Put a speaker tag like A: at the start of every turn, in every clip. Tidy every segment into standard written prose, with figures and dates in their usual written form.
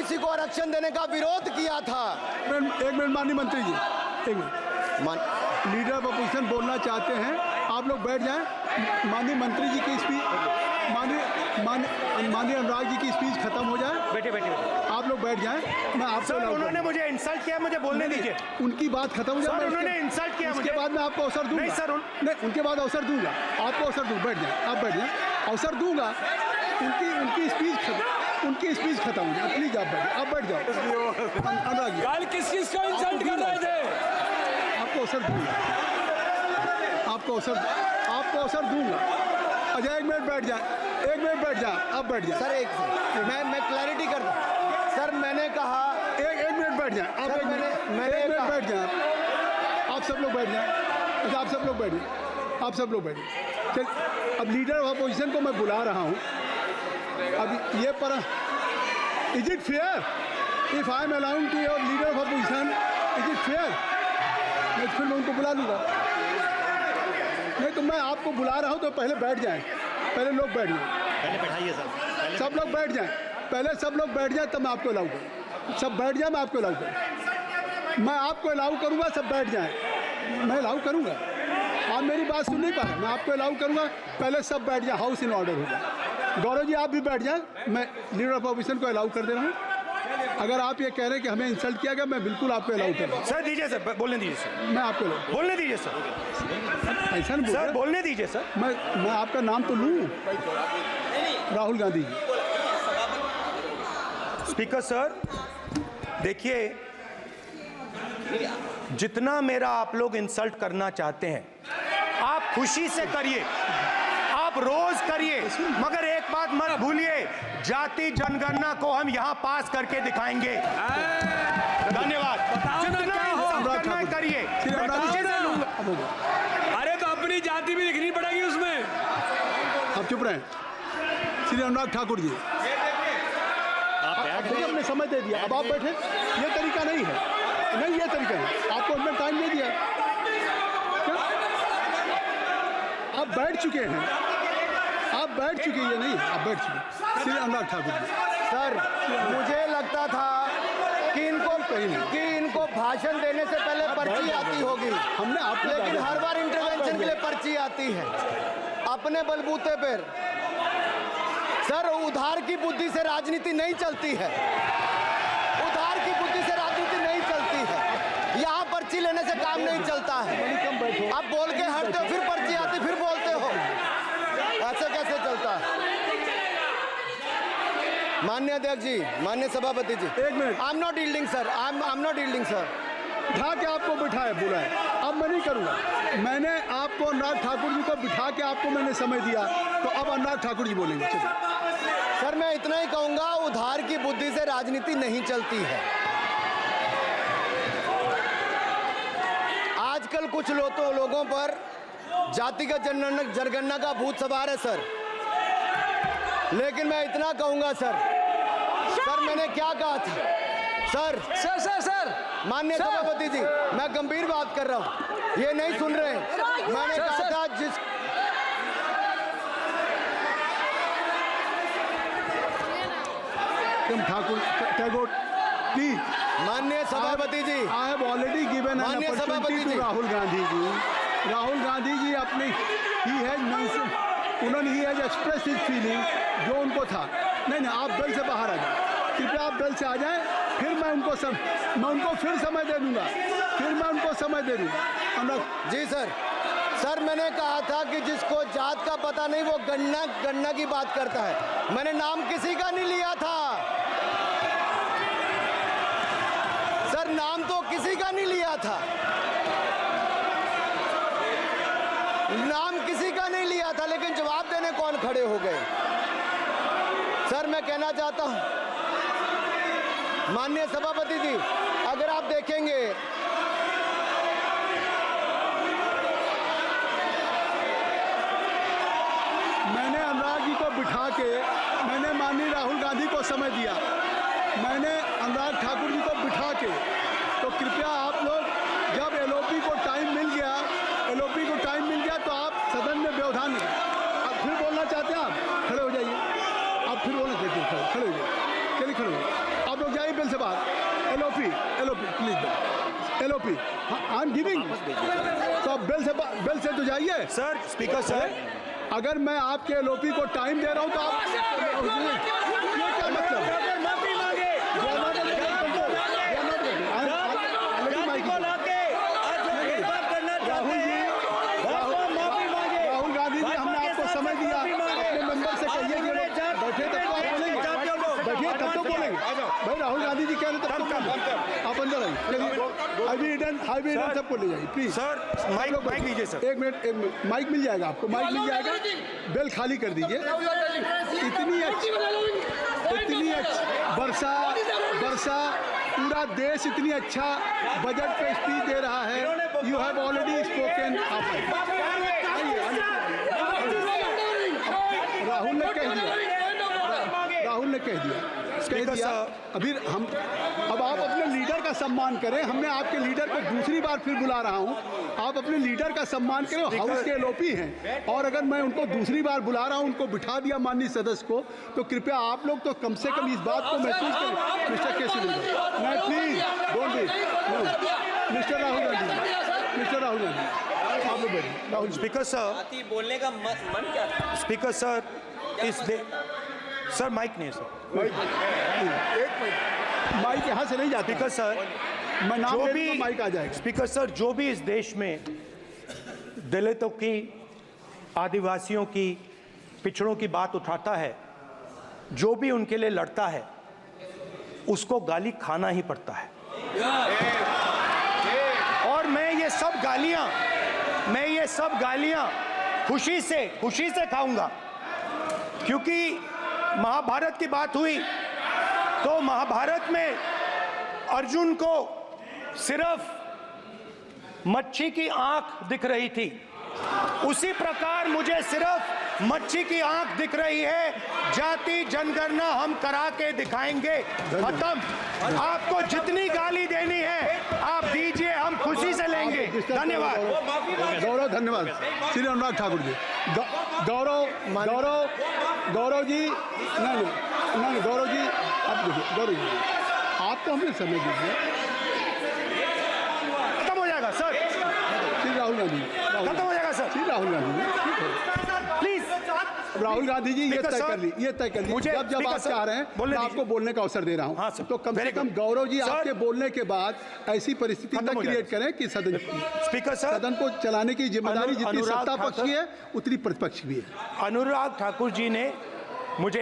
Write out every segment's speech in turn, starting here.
A: OBC को आरक्षण देने का विरोध किया था।
B: एक मिनट माननीय मंत्री जी, एक मिनट। लीडर ऑफ अपोजिशन बोलना चाहते हैं, आप लोग बैठ जाएं। माननीय मंत्री जी की स्पीच, माननीय अनुराग जी की स्पीच खत्म हो जाए।
C: बैठे बैठे
B: आप लोग बैठ जाएं। मैं आपको
C: उन्होंने मुझे इंसल्ट किया, मुझे बोलने दीजिए।
B: उनकी बात खत्म हो जाए।
C: उन्होंने इंसल्ट किया,
B: उसके बाद मैं आपको अवसर दूंगा।
C: नहीं सर,
B: नहीं, उनके बाद अवसर दूंगा, आपको अवसर दूंगा। बैठ जाए, आप बैठ जाए, अवसर दूंगा। उनकी स्पीच खत्म हो जाए। प्लीज आप बैठ जाओ। अनुराग जी,
D: कल किस को इंसल्ट कर रहे थे?
B: आपको अवसर दूंगा, आपको अवसर दूंगा। अजय एक मिनट बैठ जाए, आप बैठ जाए।
A: सर मैं क्लैरिटी कर दूं। सर मैंने कहा
B: एक मिनट बैठ जाए। आप मैंने एक मिनट बैठ जाए। आप सब लोग बैठ जाए। अच्छा, आप सब लोग बैठ जाए। चल, अब लीडर ऑफ अपोजिशन को मैं बुला रहा हूँ। अब ये पर is it fair if I am allowing to your leader of opposition, is it fair? मैं फिर उनको बुला लूँगा। नहीं तो मैं आपको बुला रहा हूँ तो पहले बैठ जाएं। पहले लोग बैठ जाएं।
C: पहले बैठाइए सर।
B: सब लोग बैठ जाएं। पहले सब लोग बैठ जाएं तब मैं आपको अलाउ करूँ। सब बैठ जाएं, मैं आपको अलाउ करूँ। मैं आपको अलाउ करूँगा, सब बैठ जाएं। मैं अलाउ करूँगा। आप मेरी बात सुन नहीं पा रहे। मैं आपको अलाउ करूँगा, पहले सब बैठ जाए, हाउस इन ऑर्डर हो जाए। गौरव जी आप भी बैठ जाएं। मैं लीडर ऑफ अपोजिशन को अलाउ कर दे रहा हूँ। अगर आप ये कह रहे हैं कि हमें इंसल्ट किया गया, मैं बिल्कुल आपको अलाउ कर रहा हूँ।
C: सर दीजिए, सर बोलने दीजिए सर।
B: मैं आपको
C: बोलने दीजिए सर।
B: ऐसा नहीं
C: सर बोलने दीजिए सर।
B: मैं आपका नाम तो लूँ। राहुल गांधी जी।
C: स्पीकर सर देखिए, जितना मेरा आप लोग इंसल्ट करना चाहते हैं आप खुशी से करिए, आप रोज करिए, मगर एक बात मत भूलिए, जाति जनगणना को हम यहां पास करके दिखाएंगे। धन्यवाद। जितना करिए।
D: अरे तो अपनी जाति भी लिखनी पड़ेगी उसमें।
B: आप चुप रहें। श्री अनुराग ठाकुर जी, आपने समय दे दिया, अब आप बैठे। ये तरीका नहीं है, नहीं ये तरीका है। आपको हमने टाइम दे दिया। क्या आप बैठ चुके हैं? आप बैठ चुके हैं? नहीं, आप बैठ चुके। श्री अनुराग ठाकुर जी।
A: सर मुझे लगता था कि इनको भाषण देने से पहले पर्ची आती होगी।
B: हमने आपको,
A: लेकिन हर बार इंटरवेंशन के लिए पर्ची आती है अपने बलबूते पर। सर उधार की बुद्धि से राजनीति नहीं चलती है। उधार की बुद्धि से राजनीति नहीं चलती है। यहाँ पर्ची लेने से काम नहीं चलता है। आप बोल के हटते हो, फिर पर्ची आती, फिर बोलते हो। ऐसे कैसे चलता है? माननीय अध्यक्ष जी, माननीय सभापति जी,
B: एक minute.
A: I am not yielding sir, I am not yielding sir.
B: बिठा के आपको बिठाया, बुलाया। अब मैं नहीं करूँगा। मैंने आपको अनुराग ठाकुर जी को बिठा के आपको मैंने समय दिया, तो अब अनुराग ठाकुर जी बोलेंगे। चलिए
A: सर मैं इतना ही कहूँगा, उधार की बुद्धि से राजनीति नहीं चलती है। आजकल कुछ लोगों पर जातिगत जनगणना का भूत सवार है सर। लेकिन मैं इतना कहूँगा सर मैंने क्या कहा था सर माननीय सभापति जी, मैं गंभीर बात कर रहा हूँ, ये नहीं सुन रहे। मैंने कहा था
B: ठाकुर टैगोर प्लीज।
A: माननीय सभापति जी,
B: I have already given an opportunity to Rahul Gandhi ji. Rahul Gandhi ji अपनी उन्होंने एक्सप्रेस हिज फीलिंग जो उनको था। नहीं आप बेल से बाहर आ जाए, कृपया आप बेल से आ जाएं। फिर मैं उनको फिर समय दे दूंगा।
A: जी सर मैंने कहा था कि जिसको जात का पता नहीं वो गणना की बात करता है। मैंने नाम किसी का नहीं लिया था सर, नाम तो किसी का नहीं लिया था, नाम किसी का नहीं लिया था, लेकिन जवाब देने कौन खड़े हो गए। सर मैं कहना चाहता हूं माननीय सभापति जी, अगर आप देखेंगे
B: मैंने अनुराग जी को बिठा के मैंने माननीय राहुल गांधी को समय दिया, मैंने अनुराग ठाकुर जी को बिठा के। तो कृपया आप लोग जब एलओपी को टाइम मिल गया तो आप सदन में व्यवधान नहीं। आप फिर बोलना चाहते हैं, आप खड़े हो जाइए। आप फिर बोलना चाहते हैं, खड़े हो जाइए। चलिए खड़े हो जाइए। आप लोग जाइए। बेल से बाहर। LOP please, LOP I am giving. तो आप बेल से तो जाइए
C: सर। स्पीकर सर,
B: अगर मैं आपके एलओपी को टाइम दे रहा हूं तो आप ये क्या मतलब?
E: माफी मांगे
B: राहुल गांधी जी, हमने आपको समय दिया, अपने मेंबर से कहिए कि बैठे तब तो आप बोलेंगे, बैठिए तब तो बोलेंगे भाई। राहुल गांधी जी कह रहे तब तो बोलेंगे। आप अंदर आइए। आई बी सबको ले जाइए प्लीज।
C: सर माइक लीजिए सर।
B: एक मिनट माइक मिल जाएगा आपको, माइक मिल जाएगा। बेल खाली कर दीजिए। इतनी अच्छी वर्षा पूरा देश इतनी अच्छा बजट पे स्पीच दे रहा है। You have already spoken. Rahul ने कह दिया अभी हम अब आप अपने लीडर का सम्मान करें। हमने आपके लीडर को दूसरी बार फिर बुला रहा हूं, आप अपने लीडर का सम्मान करें। हाउस के एलओपी हैं और अगर मैं उनको दूसरी बार बुला रहा हूं, उनको बिठा दिया माननीय सदस्य को, तो कृपया आप लोग तो कम से कम इस बात को महसूस करें। मिस्टर केसरी, मैं please don't be mister Rahul Gandhi, आप लोग बैठिए। राहुल
C: स्पीकर सर,
E: बोलने का मन क्या था?
C: स्पीकर सर, सर माइक नहीं सर।
B: माइक यहाँ से नहीं जाता।
C: स्पीकर सर,
B: मैं नाम
C: जो
B: ले
C: भी
B: लूंगा, माइक आ जाएगा।
C: स्पीकर सर, जो भी इस देश में दलितों की, आदिवासियों की, पिछड़ों की बात उठाता है, जो भी उनके लिए लड़ता है, उसको गाली खाना ही पड़ता है। और मैं ये सब गालियां खुशी से खाऊंगा, क्योंकि महाभारत की बात हुई तो महाभारत में अर्जुन को सिर्फ मच्छी की आंख दिख रही थी, उसी प्रकार मुझे सिर्फ मच्छी की आंख दिख रही है। जाति जनगणना हम करा के दिखाएंगे। खत्म। आपको जितनी गाली देनी है आप दीजिए, हम खुशी से लेंगे। धन्यवाद।
B: गौरव, धन्यवाद। श्री अनुराग ठाकुर जी। गौरव जी, नहीं गौरव जी, आप देखिए। गौरव जी, आप तो हमें समय दीजिए।
C: खत्म हो जाएगा सर।
B: श्री राहुल गांधी,
C: खत्म हो जाएगा सर।
B: श्री राहुल गांधी
C: प्लीज।
B: राहुल गांधी जी, ये तय कर ली।
C: मुझे
B: जब आप चाह रहे हैं मैं आपको बोलने का अवसर दे रहा हूं।
C: हाँ सर।
B: तो कम से कम गौरव जी, आपके बोलने के बाद ऐसी परिस्थिति न क्रिएट करें कि सदन को चलाने की जिम्मेदारी जितनी सत्ता पक्ष की है उतनी प्रतिपक्ष भी है।
C: अनुराग ठाकुर जी ने मुझ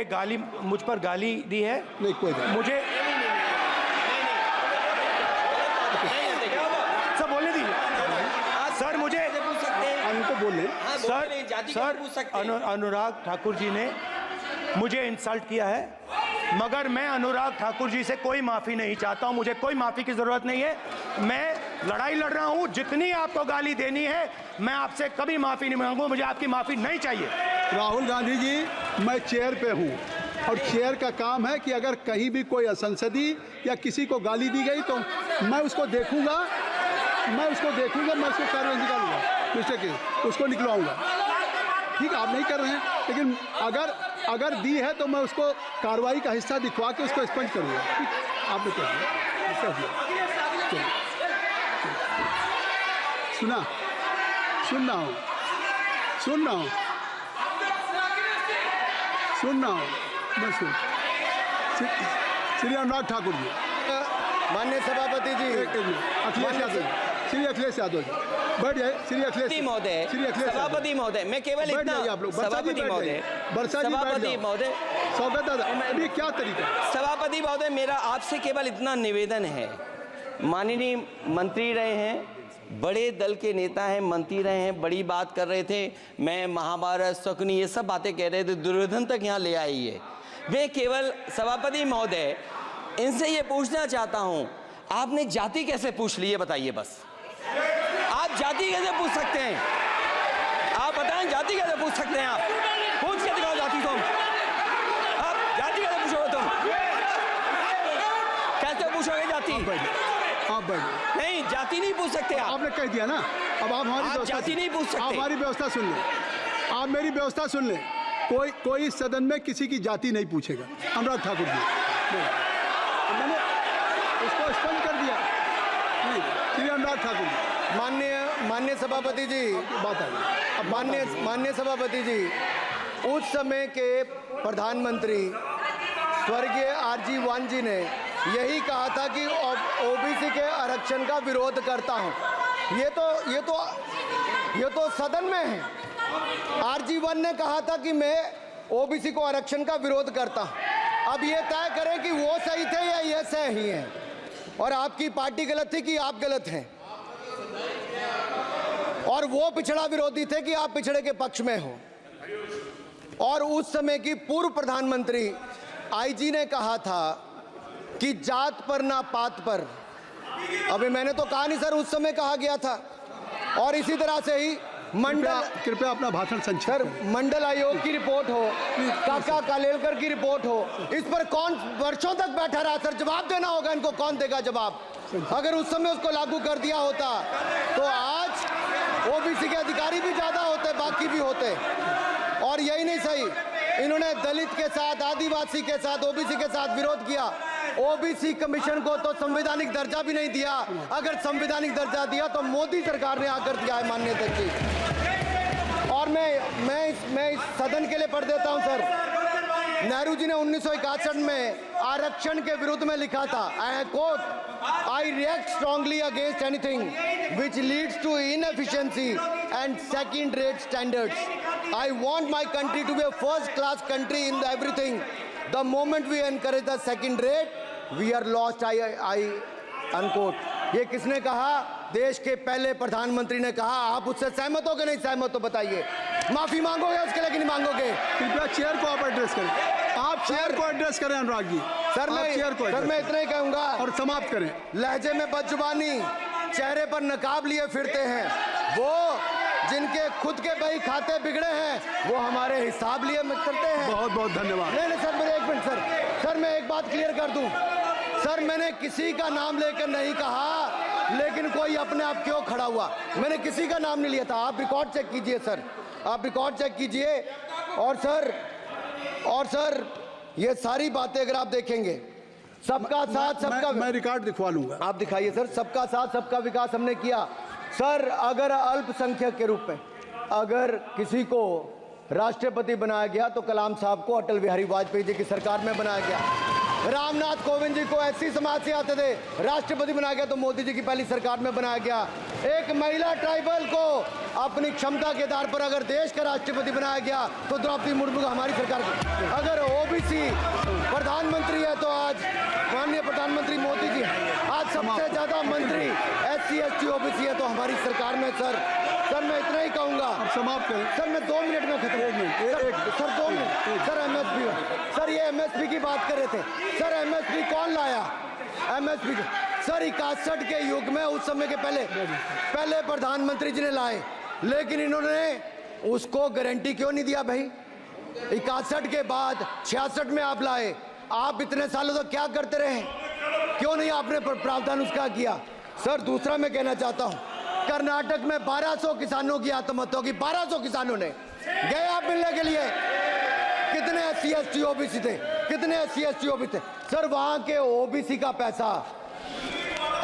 C: पर गाली दी है।
B: नहीं, कोई बात नहीं।
C: मुझे सब बोलने दीजिए सर। मुझे
B: उनको बोले
C: सर, अनुराग ठाकुर जी ने मुझे इंसल्ट किया है, मगर मैं अनुराग ठाकुर जी से कोई माफ़ी नहीं चाहता हूं। मुझे कोई माफ़ी की ज़रूरत नहीं है। मैं लड़ाई लड़ रहा हूं। जितनी आपको गाली देनी है मैं आपसे कभी माफ़ी नहीं मांगूंगा। मुझे आपकी माफ़ी नहीं चाहिए।
B: राहुल गांधी जी, मैं चेयर पे हूँ और चेयर का काम है कि अगर कहीं भी कोई असंसदीय या किसी को गाली दी गई तो मैं उसको देखूंगा, मैं उसको कार्रवाई निकालूंगा, मिस्टर के उसको निकलवाऊंगा। ठीक है, आप नहीं कर रहे हैं, लेकिन अगर दी है तो मैं उसको कार्रवाई का हिस्सा दिखवा के उसको स्पंज करूंगा। ठीक, आपने कह दिया। सुन रहा हूँ मैं श्री अनुराग ठाकुर जी,
A: माननीय सभापति जी,
B: श्री अखिलेश यादव जी, बैठ जाए। श्री अखिलेश
E: महोदय, सभापति महोदय, मैं केवल इतना, सभापति महोदय,
B: स्वागत है। अभी क्या तरीका है?
E: सभापति महोदय, मेरा आपसे केवल इतना निवेदन है। माननीय मंत्री रहे हैं, बड़े दल के नेता हैं, मंत्री रहे हैं, बड़ी बात कर रहे थे। मैं महाभारत, शकुनी, ये सब बातें कह रहे थे, दुर्योधन तक यहाँ ले आई है। मैं केवल सभापति महोदय इनसे ये पूछना चाहता हूँ, आपने जाति कैसे पूछ ली है बताइए बस। आप जाति कैसे पूछ सकते हैं? आप बताएं, जाति कैसे पूछ सकते हैं? आप पूछ के दिखाओ जाति तुम। आप जाति कैसे पूछोगे तुम? कैसे पूछोगे जाति?
B: आप बैठ
E: नहीं, जाति नहीं पूछ सकते आप।
B: आपने कह दिया ना। अब आप हमारी
E: जाति नहीं पूछ सकते।
B: आप हमारी व्यवस्था सुन लें, आप मेरी व्यवस्था सुन लें। कोई सदन में किसी की जाति नहीं पूछेगा। अनुराग ठाकुर जी, उसको स्पष्ट कर दिया। नहीं, श्री अनुराग ठाकुर जी,
A: माननीय सभापति जी,
B: बात आ गई। अब
A: माननीय सभापति जी, उस समय के प्रधानमंत्री स्वर्गीय आरजी वान जी ने यही कहा था कि ओबीसी के आरक्षण का विरोध करता हूं। ये तो सदन में है। आरजी वान ने कहा था कि मैं ओबीसी को आरक्षण का विरोध करता हूं। अब ये तय करें कि वो सही थे या ये सही हैं, और आपकी पार्टी गलत थी कि आप गलत हैं, और वो पिछड़ा विरोधी थे कि आप पिछड़े के पक्ष में हो। और उस समय की पूर्व प्रधानमंत्री आईजी ने कहा था कि जात पर ना पात पर। अभी मैंने तो कहा नहीं सर, उस समय कहा गया था। और इसी तरह से ही
B: कृपया अपना भाषण संक्षिप्त
A: सर,
B: करें।
A: मंडल आयोग की रिपोर्ट हो, काका कालेलकर की रिपोर्ट हो, इस पर कौन वर्षों तक बैठा रहा सर? जवाब देना होगा इनको, कौन देगा जवाब? अगर उस समय उसको लागू कर दिया होता तो आज ओबीसी के अधिकारी भी ज्यादा होते, बाकी भी होते। और यही नहीं सही, इन्होंने दलित के साथ, आदिवासी के साथ, ओबीसी के साथ विरोध किया। ओबीसी कमीशन को तो संवैधानिक दर्जा भी नहीं दिया। अगर संवैधानिक दर्जा दिया तो मोदी सरकार ने आकर दिया है, माननीय अध्यक्ष जी। और मैं इस सदन के लिए पढ़ देता हूं सर। नेहरू जी ने 1961 में आरक्षण के विरुद्ध में लिखा था, I quote, I react strongly against anything which leads to inefficiency and second rate standards. I want my country to be a first class country in everything. The moment we encourage the second rate we are lost. I unquote. ये किसने कहा? देश के पहले प्रधानमंत्री ने कहा। आप उससे सहमत हो कि नहीं सहमत हो बताइए? माफी मांगोगे उसके लिए कि नहीं मांगोगे?
B: कृपया चेयर को आप एड्रेस करें। आप चेयर को एड्रेस करें अनुराग जी।
A: सर मैं इतना ही कहूंगा
B: और समाप्त करें।
A: लहजे में बदजुबानी, चेहरे पर नकाब लिए फिरते हैं, वो जिनके खुद के बही खाते बिगड़े हैं वो हमारे हिसाब लिए करते हैं।
B: बहुत बहुत धन्यवाद।
A: नहीं सर, मेरे एक मिनट सर, मैं एक बात क्लियर कर दूं सर, मैंने किसी का नाम लेकर नहीं कहा, लेकिन कोई अपने आप क्यों खड़ा हुआ? मैंने किसी का नाम नहीं लिया था। आप रिकॉर्ड चेक कीजिए सर, आप रिकॉर्ड चेक कीजिए। और सर ये सारी बातें अगर आप देखेंगे, सबका साथ सबका,
B: मैं रिकॉर्ड दिखवा लूंगा।
A: आप दिखाइए सर। सबका साथ सबका विकास हमने किया सर। अगर अल्पसंख्यक के रूप में अगर किसी को राष्ट्रपति बनाया गया तो कलाम साहब को अटल बिहारी वाजपेयी जी की सरकार में बनाया गया। रामनाथ कोविंद जी को एससी समाज से आते थे, राष्ट्रपति बनाया गया तो मोदी जी की पहली सरकार में बनाया गया। एक महिला ट्राइबल को अपनी क्षमता के आधार पर अगर देश का राष्ट्रपति बनाया गया तो द्रौपदी मुर्मू को हमारी सरकार। अगर ओबीसी प्रधानमंत्री है तो आज माननीय प्रधानमंत्री मोदी जी। आज सबसे ज्यादा मंत्री एससी एसटी ओबीसी है तो हमारी सरकार में। सर मैं इतना ही कहूंगा।
B: समाप्त करें
A: सर, मैं 2 मिनट में खत्म। Sir 2 minute. Sir MSP, sir ये एमएसपी की बात कर रहे थे सर। एमएसपी कौन लाया? एमएसपी सर 61 के युग में, उस समय के पहले प्रधानमंत्री जी ने लाए, लेकिन इन्होंने उसको गारंटी क्यों नहीं दिया भाई? 61 के बाद 66 में आप लाए। आप इतने सालों तक क्या करते रहे? क्यों नहीं आपने प्रावधान उसका किया? सर दूसरा मैं कहना चाहता हूं, कर्नाटक में 1200 किसानों की आत्महत्या होगी। 1200 किसानों ने गए आप मिलने के लिए। कितने एससी एसटी ओबीसी थे? कितने एससी एसटी ओबीसी थे? सर वहां के ओबीसी का पैसा,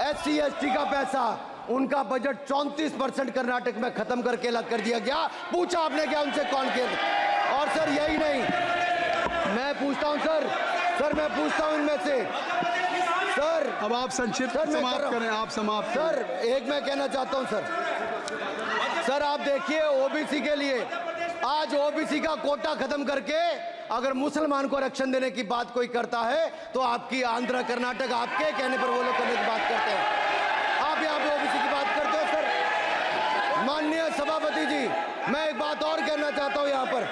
A: एससी एसटी का पैसा, उनका बजट 34% कर्नाटक में खत्म करके अलग कर दिया गया। पूछा आपने क्या उनसे? कौन किया? और सर यही नहीं, मैं पूछता हूं सर मैं पूछता हूं इनमें से सर।
B: अब आप संक्षिप्त समाप्त करें। आप समाप्त
A: सर एक मैं कहना चाहता हूं सर आप देखिए ओबीसी के लिए आज ओबीसी का कोटा खत्म करके अगर मुसलमान को आरक्षण देने की बात कोई करता है तो आपकी आंध्र कर्नाटक आपके कहने पर वो लोग करने की बात करते हैं। आप यहाँ पे ओबीसी की बात करते हो सर। माननीय सभापति जी, मैं एक बात और कहना चाहता हूँ यहाँ पर।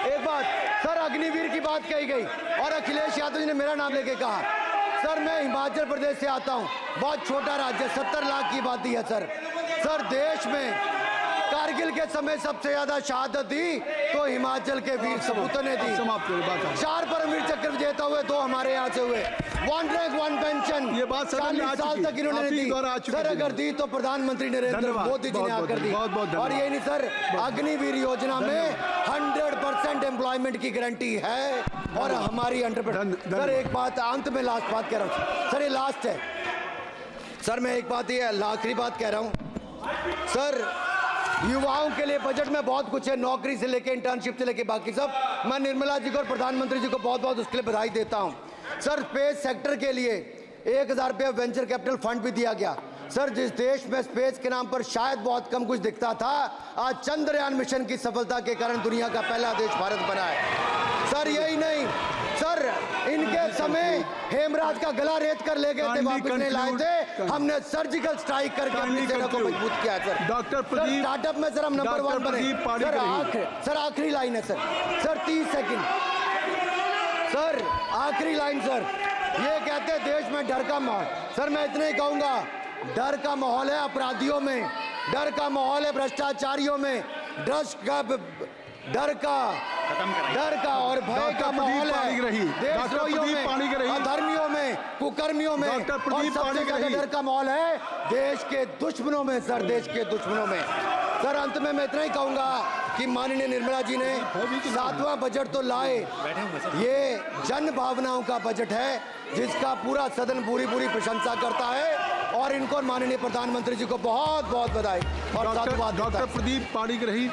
A: एक बात सर, अग्निवीर की बात कही गई और अखिलेश यादव जी ने मेरा नाम लेके कहा। सर मैं हिमाचल प्रदेश से आता हूँ, बहुत छोटा राज्य, 70 लाख की आबादी है सर देश में कारगिल के समय सबसे ज्यादा शहादत दी तो हिमाचल के वीर सपूतों ने दी। 4 परमवीर चक्र विजेता हुए, 2 हमारे यहाँ से हुए। 1 रैंक 1 पेंशन
B: ये बात
A: 40 साल तक इन्होंने दी। सर अगर दी तो प्रधानमंत्री नरेंद्र मोदी जी ने आकर दी। और यही नहीं सर, अग्निवीर योजना में 100% एम्प्लॉयमेंट की गारंटी है। और हमारी एंटरप्रेन्योर। सर एक बात अंत में लास्ट बात कह रहा हूँ सर, ये लास्ट है सर, मैं एक बात ये आखिरी बात कह रहा हूँ सर, युवाओं के लिए बजट में बहुत कुछ है, नौकरी से लेके इंटर्नशिप से लेके बाकी सब। मैं निर्मला जी को और प्रधानमंत्री जी को बहुत बहुत उसके लिए बधाई देता हूँ। सर स्पेस सेक्टर के लिए 1000 रुपये वेंचर कैपिटल फंड भी दिया गया। सर जिस देश में स्पेस के नाम पर शायद बहुत कम कुछ दिखता था, आज चंद्रयान मिशन की सफलता के कारण दुनिया का पहला देश भारत बना है। सर यही नहीं सर, इनके समय हेमराज का गला रेत कर ले गए थे, वापस नहीं लाए थे, हमने सर्जिकल स्ट्राइक करके अपनी सेना को मजबूत किया है। सर
B: डॉक्टर प्रदीप,
A: स्टार्टअप में सर हम नंबर 1 बने। सर आखिरी लाइन है सर 30 सेकंड सर, आखिरी लाइन सर, ये कहते हैं देश में डर का माहौल। सर मैं इतना ही कहूंगा, डर का माहौल है अपराधियों में, डर का माहौल है भ्रष्टाचारियों में, डर का और भय का माहौल है देशद्रोहियों में, अधर्मियों में, कुकर्मियों में, और सबसे ज्यादा डर का माहौल है देश के दुश्मनों में। सर देश के दुश्मनों में। सर अंत में मैं इतना ही कहूंगा कि माननीय निर्मला जी ने 7वां बजट तो लाए, ये जन भावनाओं का बजट है जिसका पूरा सदन पूरी प्रशंसा करता है, और इनको माननीय प्रधानमंत्री जी को बहुत बहुत बधाई और साधुवाद।
B: डॉक्टर प्रदीप पाणिग्राही